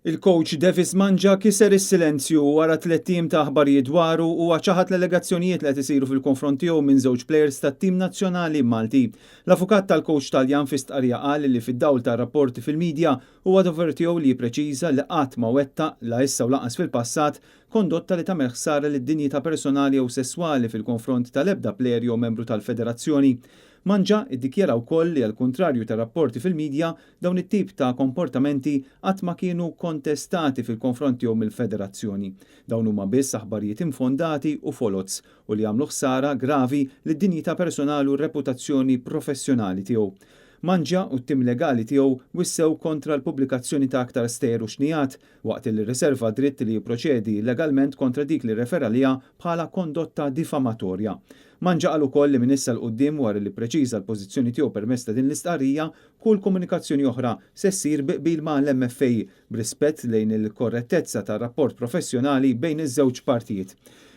Il-coach Davis Manja kiser is-silenzju wara 3 tim ta' aħbarijiet dwaru u ċaħat l-allegazzjonijiet li qed isiru fil-konfront tiegħu minn żewġ plejers tat-tim nazzjonali Malti. L-avukat tal-coach Taljan fi stqarrija qal li fid-dawl ta' rapporti fil-medja huwa dover tiegħu li jippreċiża li qatt ma wettaq la issa u lanqas fil-passat kondotta li tagħmel ħsara lid-dinjità personali jew sesswali fil-konfront tal-ebda plejer jew membru tal-federazzjoni. Manja iddikjara wkoll li għall-kuntrarju ta' rapporti fil-medja dawn it-tip ta' komportamenti qatt ma kienu kontestati fil-konfront jew mill-federazzjoni. Dawn huma biss aħbarijiet infondati u folots u li għamlu ħsara gravi lid-dinjità personali u r-reputazzjoni professjonali tiegħu. Manja u t-tim legali tiegħu wissew kontra l-pubblikazzjoni ta' aktar stejjer u xnijat waqt li riserva dritt li jipproċedi legalment kontra dik li refera liha bħala kondotta diffamatorja. Manja qal ukoll li minn issa l quddiem wara li preċiża l-pożizzjoni tiegħu permezz ta' din l-istqarrija kull komunikazzjoni oħra se ssir biqbil ma' l-MFA b'rispett lejn il-korrettezza tar-rapport professjonali bejn iż-żewġ partijiet.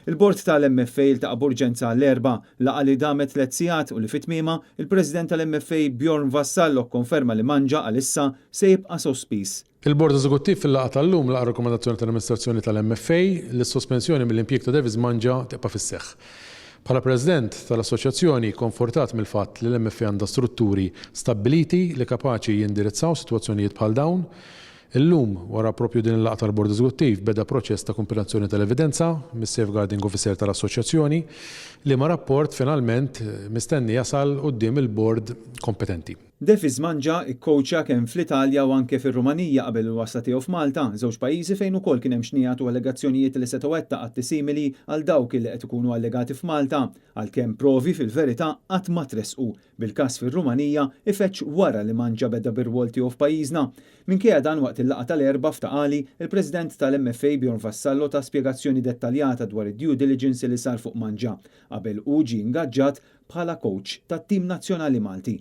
Il-bord tal-MFA iltaqa' b'urġenza l-erba' laqa li damet 3 sigħat u li fit-tmiema il-President tal-MFA Bjorn Vassallo konferma li Manja għalissa se jibqa' sospiż. Il-Bord Eżekuttiv fil-laqgħa tal-lum laqa rakkomandazzjoni tal-Amministrazzjoni tal-MFA li s-sospensjoni mill-impjieg ta' Davis Manja tibqa' fis-seħħ. Bħala President tal-Assoċjazzjoni konfortat mill-fatt li l-MFA għandha strutturi stabbiliti li kapaċi jindirizzaw sitwazzjonijiet bħal dawn. Illum wara propju din il-laqgħa tal-Bord Eżekuttiv beda proċess ta' kompilazzjoni tal-evidenza mis-Safeguarding Officer tal-Assoċjazzjoni li ma' rapport finalment mistenni jasal quddiem il-bord kompetenti. Davis Manja ikkowċja kemm fl-Italja u anke fir-Rumanija qabel il-wasla tiegħu f'Malta, żewġ pajjiżi fejn ukoll kien hemm xnijat u allegazzjonijiet li setgħu wettaq atti simili għal dawk li qed ikunu allegati f'Malta, għalkemm provi fil-verità qatt ma tresqu. Bil-każ fir-Rumanija ifetx wara li Manja beda bir-rwol tiegħu f'pajjiżna. Minkejja dan waqt il-laqgħa tal-erba' ftaqali, il-President tal-MFA Bjorn Vassallo ta' spjegazzjoni dettaljata dwar id-due diligence li sar fuq Manja qabel ġie ingaġġat bħala coach tat-tim nazzjonali Malti.